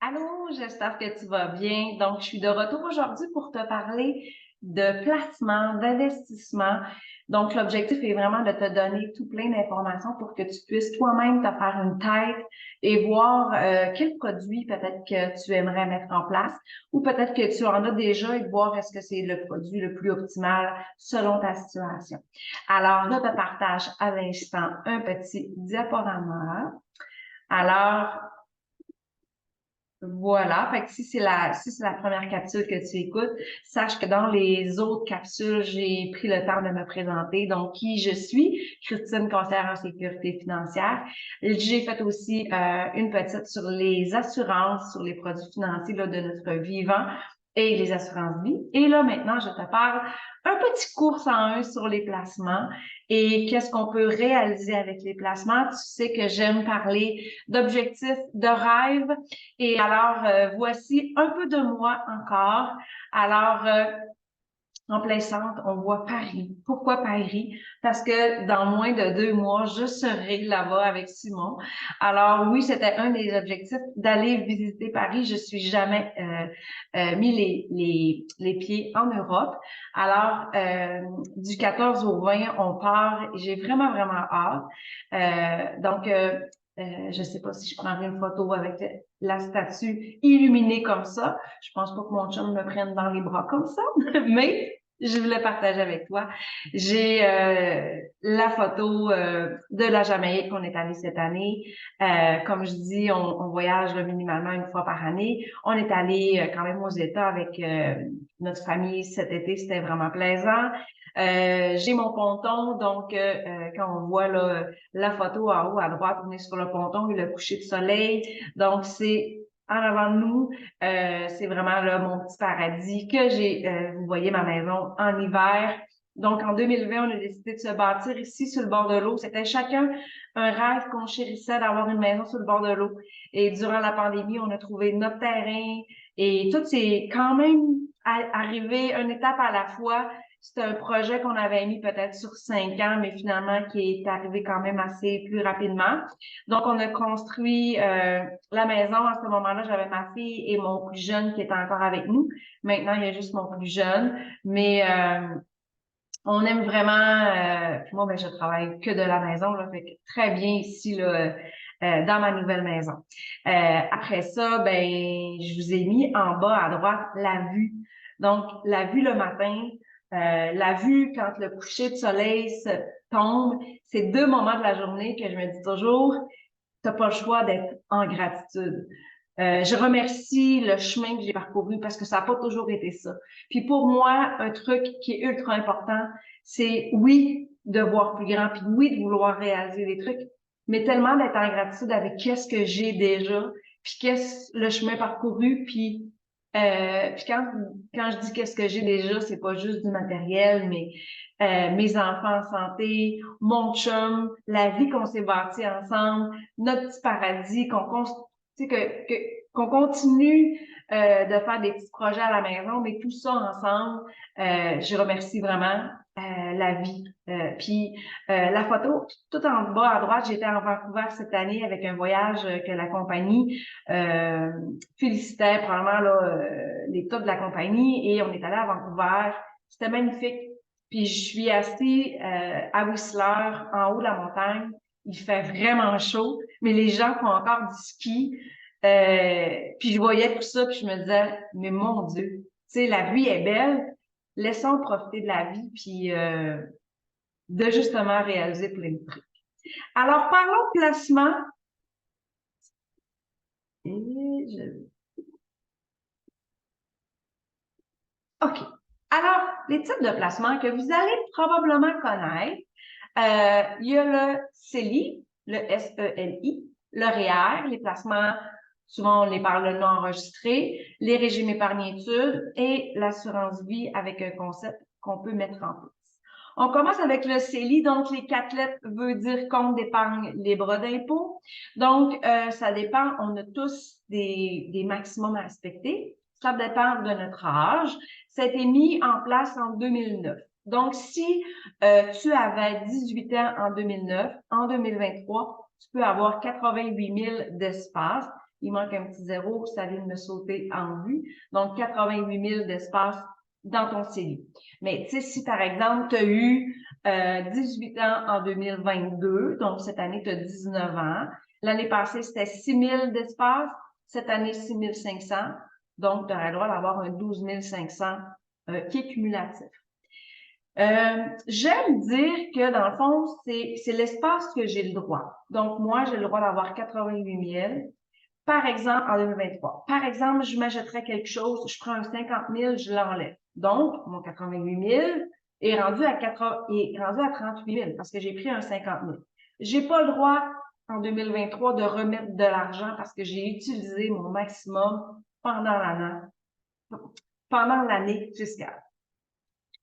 Allô, j'espère que tu vas bien. Donc, je suis de retour aujourd'hui pour te parler de placement, d'investissement. Donc, l'objectif est vraiment de te donner tout plein d'informations pour que tu puisses toi-même te faire une tête et voir quel produit peut-être que tu aimerais mettre en place ou peut-être que tu en as déjà et de voir est-ce que c'est le produit le plus optimal selon ta situation. Alors, je te partage à l'instant un petit diaporama. Alors, voilà, fait que si c'est la première capsule que tu écoutes, sache que dans les autres capsules, j'ai pris le temps de me présenter. Donc, qui je suis, Christine, conseillère en sécurité financière. J'ai fait aussi une petite sur les assurances, sur les produits financiers là, de notre vivant et les assurances vie. Et là, maintenant, je te parle un petit cours en un sur les placements et qu'est-ce qu'on peut réaliser avec les placements. Tu sais que j'aime parler d'objectifs, de rêves. Et alors, voici un peu de moi encore. Alors, en plein centre, on voit Paris. Pourquoi Paris? Parce que dans moins de 2 mois, je serai là-bas avec Simon. Alors oui, c'était un des objectifs d'aller visiter Paris. Je suis jamais mis les pieds en Europe. Alors, du 14 au 20, on part. J'ai vraiment, vraiment hâte. Je sais pas si je prendrai une photo avec la statue illuminée comme ça. Je pense pas que mon chum me prenne dans les bras comme ça, mais je voulais partager avec toi. J'ai la photo de la Jamaïque qu'on est allé cette année. Comme je dis, on voyage là, minimalement une fois par année. On est allé quand même aux États avec notre famille cet été. C'était vraiment plaisant. J'ai mon ponton, donc quand on voit là, la photo en haut à droite, on est sur le ponton et le coucher de soleil. Donc, c'est en avant de nous. C'est vraiment là mon petit paradis que j'ai. Vous voyez ma maison en hiver. Donc, en 2020, on a décidé de se bâtir ici sur le bord de l'eau. C'était chacun un rêve qu'on chérissait d'avoir une maison sur le bord de l'eau. Et durant la pandémie, on a trouvé notre terrain et tout c'est quand même arrivé une étape à la fois. C'était un projet qu'on avait mis peut-être sur 5 ans, mais finalement qui est arrivé quand même assez plus rapidement. Donc, on a construit la maison. À ce moment-là, j'avais ma fille et mon plus jeune qui était encore avec nous. Maintenant, il y a juste mon plus jeune. Mais on aime vraiment. Puis moi, ben, je travaille que de la maison, là, fait que très bien ici là, dans ma nouvelle maison. Après ça, ben, je vous ai mis en bas à droite la vue. Donc, la vue le matin, la vue quand le coucher de soleil se tombe, c'est 2 moments de la journée que je me dis toujours, t'as pas le choix d'être en gratitude. Je remercie le chemin que j'ai parcouru parce que ça n'a pas toujours été ça. Puis pour moi, un truc qui est ultra important, c'est oui, de voir plus grand, puis oui, de vouloir réaliser des trucs, mais tellement d'être en gratitude avec qu'est-ce que j'ai déjà, puis qu'est-ce le chemin parcouru, puis quand je dis qu'est-ce que j'ai déjà, c'est pas juste du matériel, mais mes enfants en santé, mon chum, la vie qu'on s'est bâtie ensemble, notre petit paradis, qu'on continue de faire des petits projets à la maison, mais tout ça ensemble, je remercie vraiment la vie. La photo, tout en bas à droite, j'étais en Vancouver cette année avec un voyage que la compagnie félicitait probablement là, les tops de la compagnie et on est allé à Vancouver. C'était magnifique. Puis je suis assise à Whistler, en haut de la montagne. Il fait vraiment chaud, mais les gens font encore du ski. Puis je voyais tout ça, puis je me disais, mais mon Dieu, tu sais, la vie est belle. Laissons profiter de la vie, puis de justement réaliser plein de trucs. Alors, parlons de placement. Et je... OK. Alors, les types de placements que vous allez probablement connaître, il y a le CELI, le SELI, le REER, les placements, souvent on les parle de non enregistrés, les régimes épargne-études et l'assurance vie avec un concept qu'on peut mettre en place. On commence avec le CELI, donc les 4 lettres veut dire compte d'épargne libre d'impôt. Donc, ça dépend, on a tous des maximums à respecter. Ça dépend de notre âge. Ça a été mis en place en 2009. Donc, si tu avais 18 ans en 2009, en 2023, tu peux avoir 88 000 d'espace. il manque un petit zéro, ça vient de me sauter en vue. Donc, 88 000 d'espace dans ton CELI. Mais tu sais, si par exemple, tu as eu 18 ans en 2022, donc cette année, tu as 19 ans. L'année passée, c'était 6 000 d'espace. Cette année, 6 500. Donc, tu aurais le droit d'avoir un 12 500 qui est cumulatif. J'aime dire que dans le fond, c'est l'espace que j'ai le droit. Donc, moi, j'ai le droit d'avoir 88 000. Par exemple, en 2023. Par exemple, je m'achèterais quelque chose, je prends un 50 000, je l'enlève. Donc, mon 88 000 est rendu à 38 000 parce que j'ai pris un 50 000. J'ai pas le droit en 2023 de remettre de l'argent parce que j'ai utilisé mon maximum pendant l'année fiscale.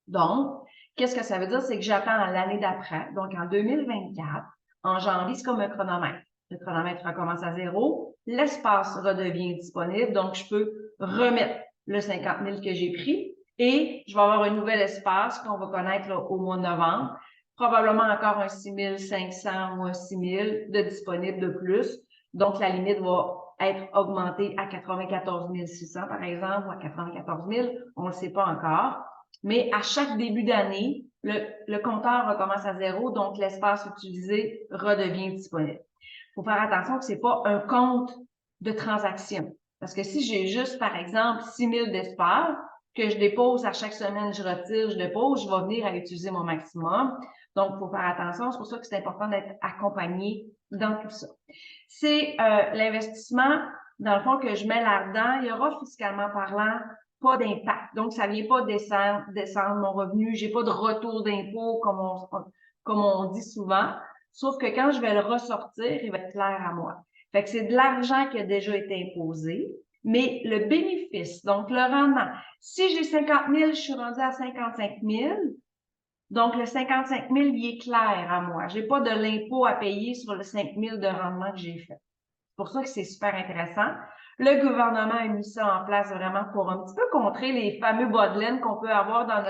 Donc, qu'est-ce que ça veut dire? C'est que j'attends l'année d'après, donc en 2024, en janvier, c'est comme un chronomètre. Le chronomètre recommence à zéro, l'espace redevient disponible, donc je peux remettre le 50 000 que j'ai pris et je vais avoir un nouvel espace qu'on va connaître là, au mois de novembre, probablement encore un 6 500 ou un 6 000 de disponible de plus. Donc, la limite va être augmentée à 94 600 par exemple ou à 94 000, on ne le sait pas encore. Mais à chaque début d'année, le compteur recommence à zéro, donc l'espace utilisé redevient disponible. Il faut faire attention que ce n'est pas un compte de transaction. Parce que si j'ai juste, par exemple, 6 000 d'espace, que je dépose à chaque semaine, je retire, je dépose, je vais venir à utiliser mon maximum. Donc, il faut faire attention. C'est pour ça que c'est important d'être accompagné dans tout ça. C'est l'investissement, dans le fond, que je mets là-dedans. Il y aura fiscalement parlant pas d'impact. Donc, ça vient pas descendre mon revenu. J'ai pas de retour d'impôt comme on dit souvent. Sauf que quand je vais le ressortir, il va être clair à moi. Fait que c'est de l'argent qui a déjà été imposé, mais le bénéfice, donc le rendement. Si j'ai 50 000, je suis rendu à 55 000. Donc, le 55 000, il est clair à moi. J'ai pas de l'impôt à payer sur le 5 000 de rendement que j'ai fait. C'est pour ça que c'est super intéressant. Le gouvernement a mis ça en place vraiment pour un petit peu contrer les fameux bas de laine qu'on peut avoir dans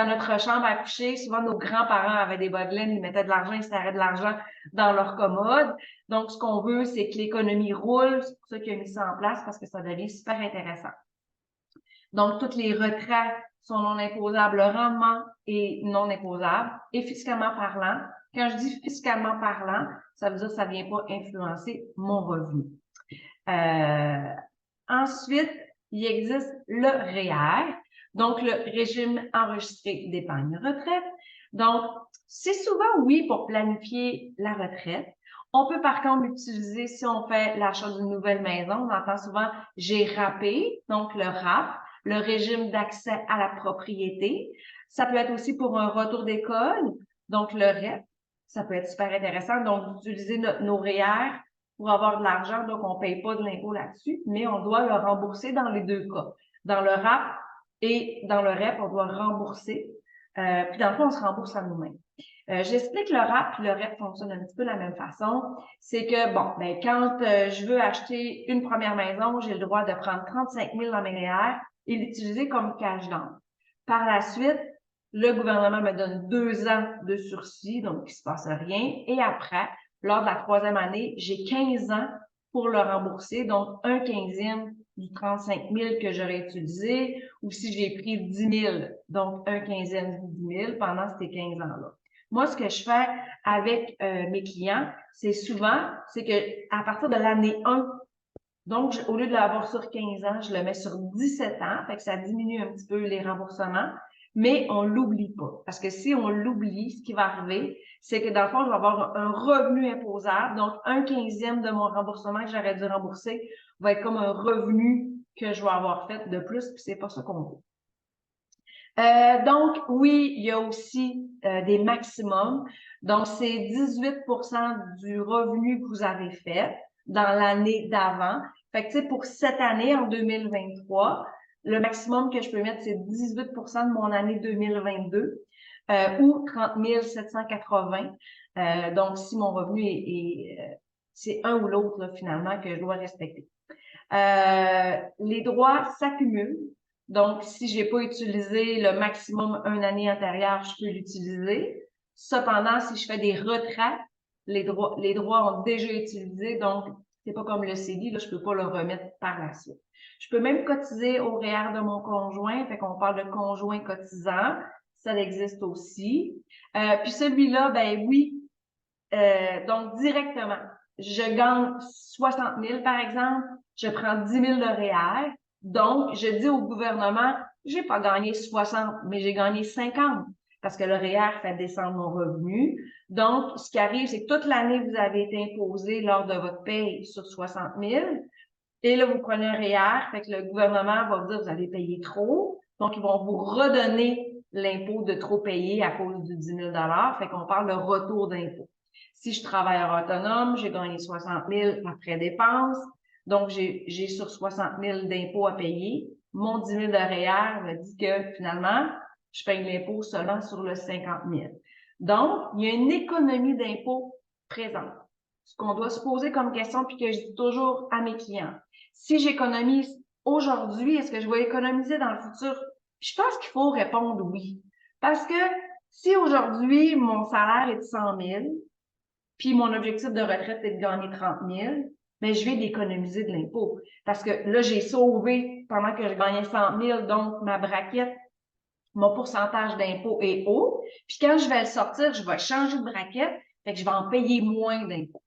notre chambre à coucher. Souvent, nos grands-parents avaient des bas de laine, ils mettaient de l'argent, ils se serraient de l'argent dans leur commode. Donc, ce qu'on veut, c'est que l'économie roule. C'est pour ça qu'il a mis ça en place, parce que ça devient super intéressant. Donc, tous les retraits sont non imposables, le rendement est non imposable. Et fiscalement parlant, quand je dis fiscalement parlant, ça veut dire que ça ne vient pas influencer mon revenu. Ensuite, il existe le REER, donc le régime enregistré d'épargne retraite. Donc, c'est souvent, oui, pour planifier la retraite. On peut par contre l'utiliser si on fait l'achat d'une nouvelle maison. On entend souvent « j'ai rappé », donc le RAP, le régime d'accès à la propriété. Ça peut être aussi pour un retour d'école, donc le REP. Ça peut être super intéressant. Donc, d'utiliser nos REER pour avoir de l'argent, donc on ne paye pas de l'impôt là-dessus, mais on doit le rembourser dans les deux cas. Dans le RAP et dans le REP, on doit rembourser. Puis dans le fond, on se rembourse à nous-mêmes. J'explique le RAP et le REP fonctionnent un petit peu de la même façon. C'est que, bon, ben, quand je veux acheter une première maison, j'ai le droit de prendre 35 000 dans mes REER et l'utiliser comme cash down. Par la suite, le gouvernement me donne 2 ans de sursis, donc il ne se passe rien. Et après, lors de la 3e année, j'ai 15 ans pour le rembourser, donc 1/15e du 35 000 que j'aurais utilisé, ou si j'ai pris 10 000, donc 1/15e du 10 000 pendant ces 15 ans-là. Moi, ce que je fais avec mes clients, c'est que à partir de l'année 1, donc au lieu de l'avoir sur 15 ans, je le mets sur 17 ans, fait que ça diminue un petit peu les remboursements, mais on l'oublie pas. Parce que si on l'oublie, ce qui va arriver, c'est que dans le fond, je vais avoir un revenu imposable, donc 1/15e de mon remboursement que j'aurais dû rembourser va être comme un revenu que je vais avoir fait de plus, puis c'est pas ça qu'on veut. Donc, oui, il y a aussi des maximums. Donc, c'est 18% du revenu que vous avez fait dans l'année d'avant. Fait que, tu sais, pour cette année, en 2023, le maximum que je peux mettre, c'est 18% de mon année 2022 ou 30 780. Donc, si mon revenu c'est un ou l'autre, finalement, que je dois respecter. Les droits s'accumulent. Donc, si j'ai pas utilisé le maximum une année antérieure, je peux l'utiliser. Cependant, si je fais des retraits, les droits ont déjà utilisé, donc C'est pas comme le CELI, là, je peux pas le remettre par la suite. Je peux même cotiser au REER de mon conjoint, fait qu'on parle de conjoint cotisant, ça existe aussi. Puis celui-là, ben oui, donc directement, je gagne 60 000 par exemple, je prends 10 000 de REER, donc je dis au gouvernement, j'ai pas gagné 60, mais j'ai gagné 50 parce que le REER fait descendre mon revenu. Donc, ce qui arrive, c'est que toute l'année, vous avez été imposé lors de votre paye sur 60 000. Et là, vous prenez un REER, fait que le gouvernement va vous dire, vous avez payé trop. Donc, ils vont vous redonner l'impôt de trop payer à cause du 10 000 fait qu'on parle de retour d'impôt. Si je travaille en autonome, j'ai gagné 60 000 après dépenses. Donc, j'ai sur 60 000 d'impôts à payer. Mon 10 000 de REER me dit que finalement, je paye l'impôt seulement sur le 50 000. Donc, il y a une économie d'impôt présente. Ce qu'on doit se poser comme question, puis que je dis toujours à mes clients, si j'économise aujourd'hui, est-ce que je vais économiser dans le futur? Je pense qu'il faut répondre oui. Parce que si aujourd'hui, mon salaire est de 100 000, puis mon objectif de retraite est de gagner 30 000, mais je vais d'économiser de l'impôt. Parce que là, j'ai sauvé pendant que je gagnais 100 000, donc ma braquette, mon pourcentage d'impôt est haut. Puis quand je vais le sortir, je vais changer de braquette, fait que je vais en payer moins d'impôt.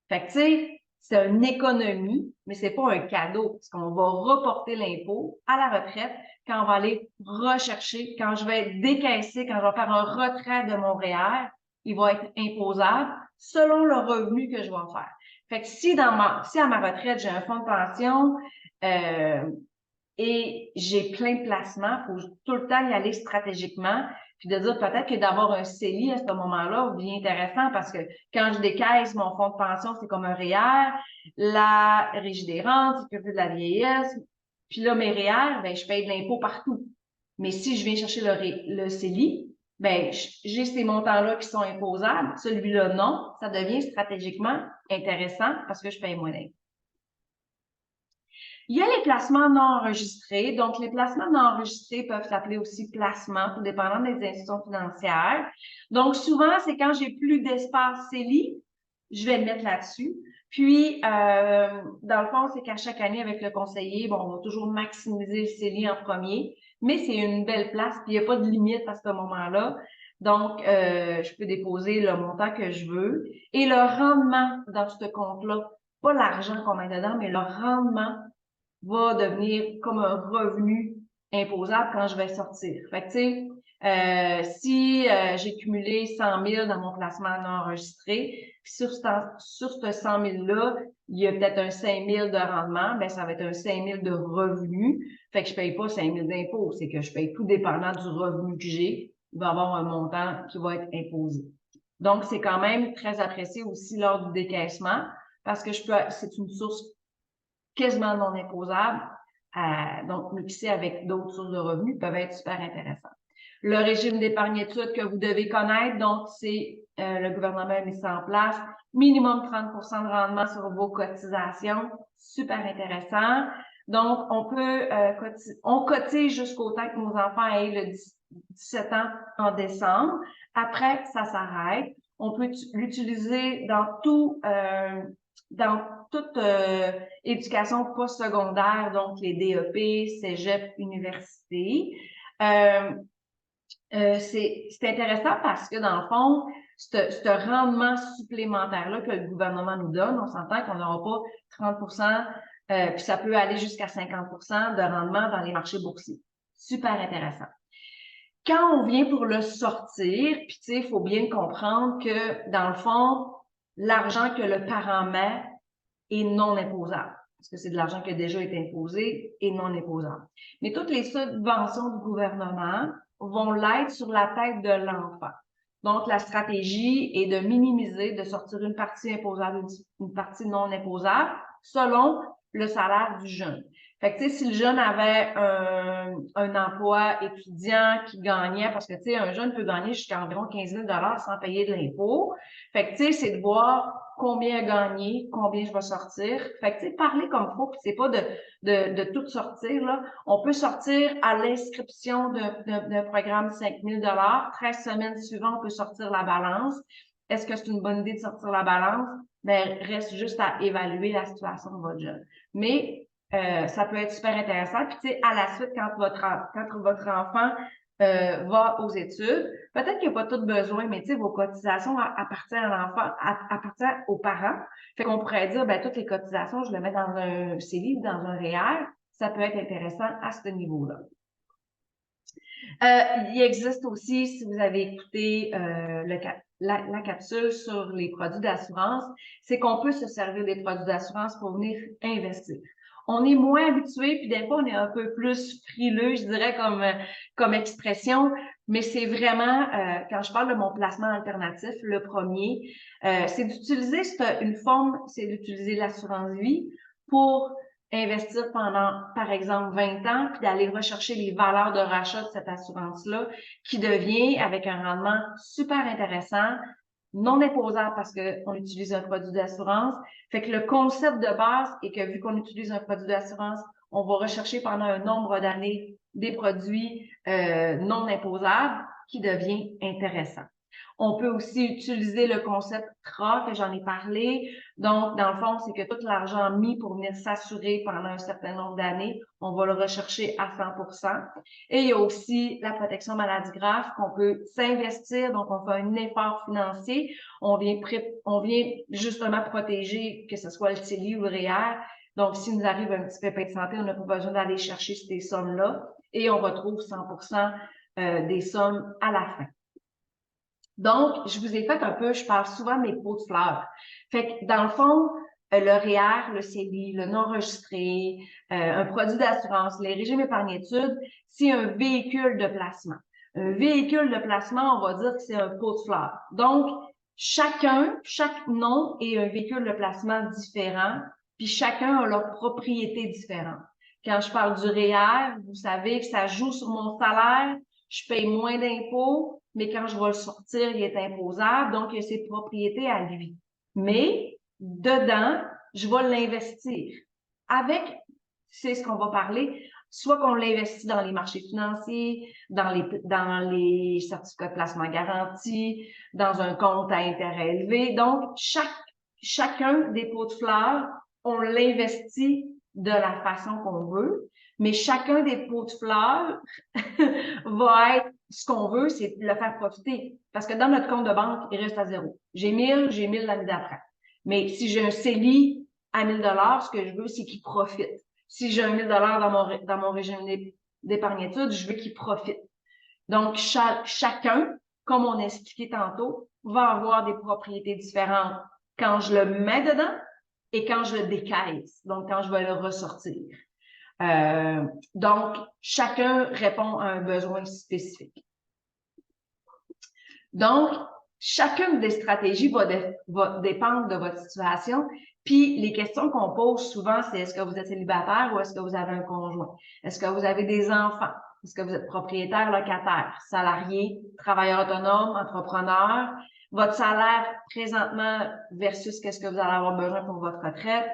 Fait que, tu sais, c'est une économie, mais c'est pas un cadeau, parce qu'on va reporter l'impôt à la retraite quand on va aller rechercher, quand je vais décaisser, quand je vais faire un retrait de mon REER, il va être imposable selon le revenu que je vais faire. Fait que si à ma retraite, j'ai un fonds de pension, et j'ai plein de placements, il faut tout le temps y aller stratégiquement, puis de dire peut-être que d'avoir un CELI à ce moment-là devient intéressant parce que quand je décaisse mon fonds de pension, c'est comme un REER, la Régie des rentes, Sécurité de la vieillesse, puis là, mes REER, ben, je paye de l'impôt partout. Mais si je viens chercher le CELI, ben, j'ai ces montants-là qui sont imposables. Celui-là, non. Ça devient stratégiquement intéressant parce que je paye moins d'impôt. Il y a les placements non enregistrés. Donc, les placements non enregistrés peuvent s'appeler aussi placements, tout dépendant des institutions financières. Donc, souvent, c'est quand j'ai plus d'espace CELI, je vais le mettre là-dessus. Puis, dans le fond, c'est qu'à chaque année, avec le conseiller, bon, on va toujours maximiser le CELI en premier, mais c'est une belle place, puis il n'y a pas de limite à ce moment-là. Donc, je peux déposer le montant que je veux. Et le rendement dans ce compte-là, pas l'argent qu'on met dedans, mais le rendement va devenir comme un revenu imposable quand je vais sortir. Fait que, tu sais, si j'ai cumulé 100 000 dans mon placement non enregistré, puis sur ce 100 000-là, il y a peut-être un 5 000 de rendement, ben ça va être un 5 000 de revenu. Fait que je paye pas 5 000 d'impôts, c'est que je paye tout dépendant du revenu que j'ai. Il va y avoir un montant qui va être imposé. Donc, c'est quand même très apprécié aussi lors du décaissement parce que c'est une source quasiment non imposables, donc mixés avec d'autres sources de revenus, peuvent être super intéressants. Le régime d'épargne études que vous devez connaître, donc c'est le gouvernement a mis ça en place, minimum 30 de rendement sur vos cotisations, super intéressant. Donc, on cotise jusqu'au temps que nos enfants aient le 17 ans en décembre. Après, ça s'arrête. On peut l'utiliser dans toute éducation postsecondaire, donc les DEP, cégep, université. C'est intéressant parce que, dans le fond, ce rendement supplémentaire-là que le gouvernement nous donne, on s'entend qu'on n'aura pas 30 puis ça peut aller jusqu'à 50 de rendement dans les marchés boursiers. Super intéressant. Quand on vient pour le sortir, puis tu sais, il faut bien comprendre que, dans le fond, l'argent que le parent met est non imposable, parce que c'est de l'argent qui a déjà été imposé et non imposable. Mais toutes les subventions du gouvernement vont l'être sur la tête de l'enfant. Donc, la stratégie est de minimiser, de sortir une partie imposable, une partie non imposable, selon le salaire du jeune. Fait que, tu sais, si le jeune avait un emploi étudiant qui gagnait, parce que, tu sais, un jeune peut gagner jusqu'à environ 15 000 sans payer de l'impôt. Fait que, tu sais, c'est de voir combien a gagné, combien je vais sortir. Fait que, tu sais, parler comme faut, puis c'est pas de tout sortir, là. On peut sortir à l'inscription d'un programme 5 000 13 semaines suivantes, on peut sortir la balance. Est-ce que c'est une bonne idée de sortir la balance? ben, reste juste à évaluer la situation de votre jeune. Mais ça peut être super intéressant. Puis, tu sais, à la suite, quand votre enfant va aux études, peut-être qu'il n'y a pas tout besoin, mais tu sais, vos cotisations appartiennent à l'enfant, appartiennent aux parents. Fait qu'on pourrait dire, ben, toutes les cotisations, je le mets dans un CELI ou dans un REER. Ça peut être intéressant à ce niveau-là. Il existe aussi, si vous avez écouté la capsule sur les produits d'assurance, c'est qu'on peut se servir des produits d'assurance pour venir investir. On est moins habitué, puis des fois, on est un peu plus frileux, je dirais, comme expression, mais c'est vraiment, quand je parle de mon placement alternatif, le premier, c'est d'utiliser c'est d'utiliser l'assurance vie pour investir pendant, par exemple, 20 ans, puis d'aller rechercher les valeurs de rachat de cette assurance-là, qui devient, avec un rendement super intéressant, non imposable parce qu'on utilise un produit d'assurance. Fait que le concept de base est que vu qu'on utilise un produit d'assurance, on va rechercher pendant un nombre d'années des produits non imposables qui devient intéressant. On peut aussi utiliser le concept TRA que j'en ai parlé. Donc, dans le fond, c'est que tout l'argent mis pour venir s'assurer pendant un certain nombre d'années, on va le rechercher à 100%. Et il y a aussi la protection maladie grave qu'on peut s'investir. Donc, on fait un effort financier. On vient justement protéger, que ce soit le CELI ou le REER. Donc, s'il nous arrive un petit pépin de santé, on n'a pas besoin d'aller chercher ces sommes-là et on retrouve 100% des sommes à la fin. Donc, je vous ai fait un peu, je parle souvent de mes pots de fleurs. Fait que, dans le fond, le REER, le CELI, le non-enregistré, un produit d'assurance, les régimes épargne-études, c'est un véhicule de placement. Un véhicule de placement, on va dire que c'est un pot de fleurs. Donc, chaque nom est un véhicule de placement différent, puis chacun a leur propriété différente. Quand je parle du REER, vous savez que ça joue sur mon salaire, je paye moins d'impôts, mais quand je vais le sortir, il est imposable, donc il a ses propriétés à lui. Mais dedans, je vais l'investir. C'est ce qu'on va parler, soit qu'on l'investit dans les marchés financiers, dans les certificats de placement garantis, dans un compte à intérêt élevé. Donc, chacun des pots de fleurs, on l'investit de la façon qu'on veut, mais chacun des pots de fleurs va être ce qu'on veut, c'est le faire profiter. Parce que dans notre compte de banque, il reste à zéro. J'ai 1000 l'année d'après. Mais si j'ai un CELI à 1000 $, ce que je veux, c'est qu'il profite. Si j'ai un 1000 $ dans mon régime d'épargne-études, je veux qu'il profite. Donc, chacun, comme on a expliqué tantôt, va avoir des propriétés différentes quand je le mets dedans et quand je le décaisse, donc quand je vais le ressortir. Donc, chacun répond à un besoin spécifique. Donc, chacune des stratégies va dépendre de votre situation. Puis, les questions qu'on pose souvent, c'est est-ce que vous êtes célibataire ou est-ce que vous avez un conjoint? Est-ce que vous avez des enfants? Est-ce que vous êtes propriétaire, locataire, salarié, travailleur autonome, entrepreneur? Votre salaire présentement versus qu'est-ce que vous allez avoir besoin pour votre retraite?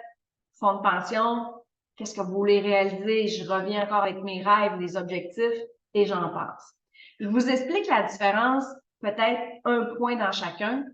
Fonds de pension? Qu'est-ce que vous voulez réaliser? Je reviens encore avec mes rêves, les objectifs et j'en passe. Je vous explique la différence, peut-être un point dans chacun.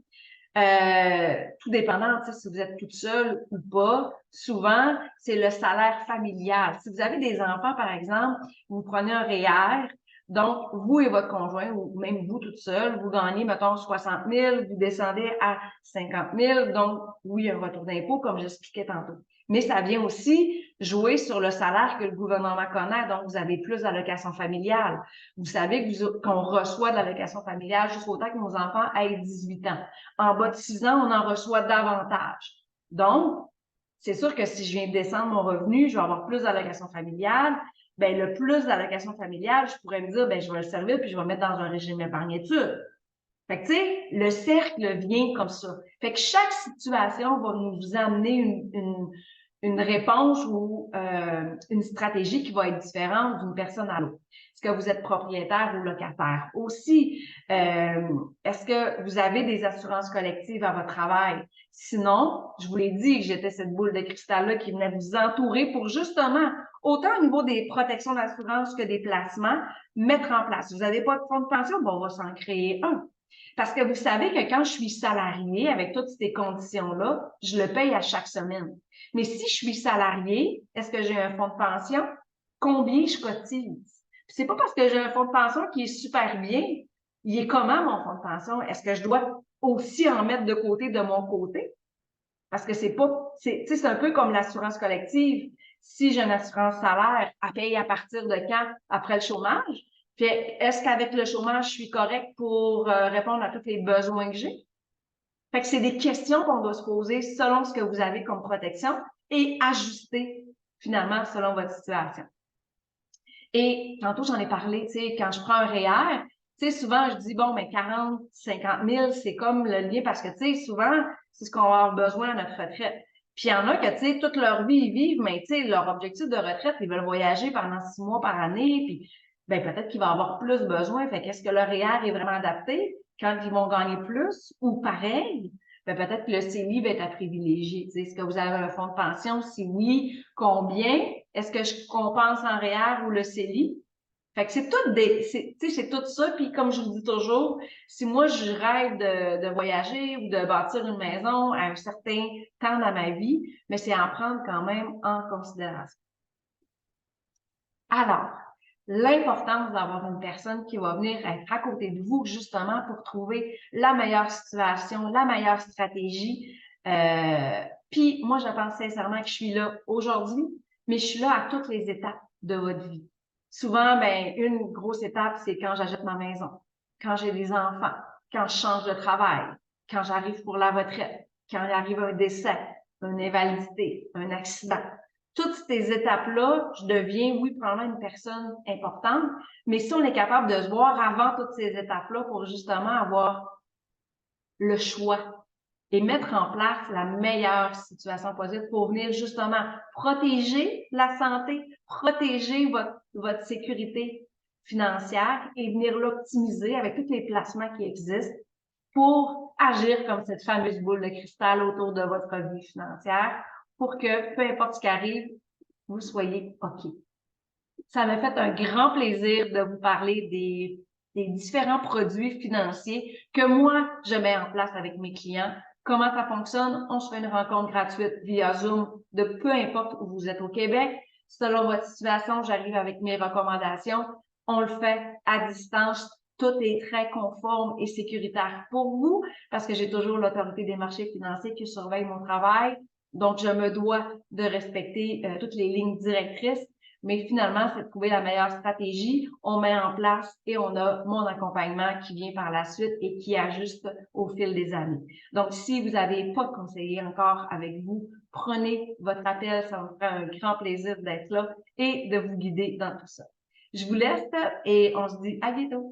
Tout dépendant, si vous êtes toute seule ou pas, souvent, c'est le salaire familial. Si vous avez des enfants, par exemple, vous prenez un REER, donc vous et votre conjoint, ou même vous toute seule, vous gagnez, mettons, 60 000, vous descendez à 50 000, donc oui, un retour d'impôt, comme j'expliquais tantôt. Mais ça vient aussi jouer sur le salaire que le gouvernement connaît, donc vous avez plus d'allocations familiales. Vous savez qu'on reçoit de l'allocation familiale jusqu'au temps que nos enfants aient 18 ans. En bas de 6 ans, on en reçoit davantage. Donc, c'est sûr que si je viens de descendre mon revenu, je vais avoir plus d'allocations familiales. Ben, le plus d'allocations familiales, je pourrais me dire, ben, je vais le servir puis je vais le mettre dans un régime épargne-études. Fait que, tu sais, le cercle vient comme ça. Fait que chaque situation va nous amener une réponse ou une stratégie qui va être différente d'une personne à l'autre. Est-ce que vous êtes propriétaire ou locataire? Aussi, est-ce que vous avez des assurances collectives à votre travail? Sinon, je vous l'ai dit que j'étais cette boule de cristal-là qui venait vous entourer pour justement, autant au niveau des protections d'assurance que des placements, mettre en place. Vous n'avez pas de fonds de pension? Bon, on va s'en créer un. Parce que vous savez que quand je suis salariée, avec toutes ces conditions-là, je le paye à chaque semaine. Mais si je suis salariée, est-ce que j'ai un fonds de pension? Combien je cotise? C'est pas parce que j'ai un fonds de pension qui est super bien. Il est comment mon fonds de pension? Est-ce que je dois aussi en mettre de côté de mon côté? Parce que c'est pas, c'est un peu comme l'assurance collective. Si j'ai une assurance salaire, elle paye à partir de quand? Après le chômage. Puis, est-ce qu'avec le chômage, je suis correcte pour répondre à tous les besoins que j'ai? Fait que c'est des questions qu'on doit se poser selon ce que vous avez comme protection et ajuster finalement selon votre situation. Et tantôt, j'en ai parlé, tu sais, quand je prends un REER, tu sais, souvent, je dis, bon, mais 40, 50 000, c'est comme le lien parce que, tu sais, souvent, c'est ce qu'on va avoir besoin à notre retraite. Puis il y en a que, tu sais, toute leur vie, ils vivent, mais, tu sais, leur objectif de retraite, ils veulent voyager pendant 6 mois par année, puis, ben, peut-être qu'ils vont avoir plus besoin. Fait qu'est-ce que le REER est vraiment adapté quand ils vont gagner plus ou pareil? Ben, peut-être que le CELI va être à privilégier. Tu sais, est-ce que vous avez un fonds de pension? Si oui, combien? Est-ce que je compense en REER ou le CELI? Fait que c'est tout c'est tout ça. Puis comme je vous dis toujours, si moi je rêve de voyager ou de bâtir une maison à un certain temps dans ma vie, mais c'est en prendre quand même en considération. Alors, l'importance d'avoir une personne qui va venir être à côté de vous justement pour trouver la meilleure situation, la meilleure stratégie. Puis moi, je pense sincèrement que je suis là aujourd'hui, mais je suis là à toutes les étapes de votre vie. Souvent, ben, une grosse étape, c'est quand j'achète ma maison, quand j'ai des enfants, quand je change de travail, quand j'arrive pour la retraite, quand il arrive un décès, une invalidité, un accident. Toutes ces étapes-là, je deviens, oui, probablement une personne importante, mais si on est capable de se voir avant toutes ces étapes-là pour justement avoir le choix et mettre en place la meilleure situation possible pour venir justement protéger la santé, protéger votre sécurité financière et venir l'optimiser avec tous les placements qui existent pour agir comme cette fameuse boule de cristal autour de votre vie financière pour que, peu importe ce qui arrive, vous soyez OK. Ça m'a fait un grand plaisir de vous parler des différents produits financiers que moi, je mets en place avec mes clients. Comment ça fonctionne? On se fait une rencontre gratuite via Zoom de peu importe où vous êtes au Québec. Selon votre situation, j'arrive avec mes recommandations. On le fait à distance. Tout est très conforme et sécuritaire pour vous parce que j'ai toujours l'autorité des marchés financiers qui surveille mon travail. Donc, je me dois de respecter toutes les lignes directrices. Mais finalement, c'est de trouver la meilleure stratégie. On met en place et on a mon accompagnement qui vient par la suite et qui ajuste au fil des années. Donc, si vous n'avez pas de conseiller encore avec vous, prenez votre appel. Ça me fera un grand plaisir d'être là et de vous guider dans tout ça. Je vous laisse et on se dit à bientôt.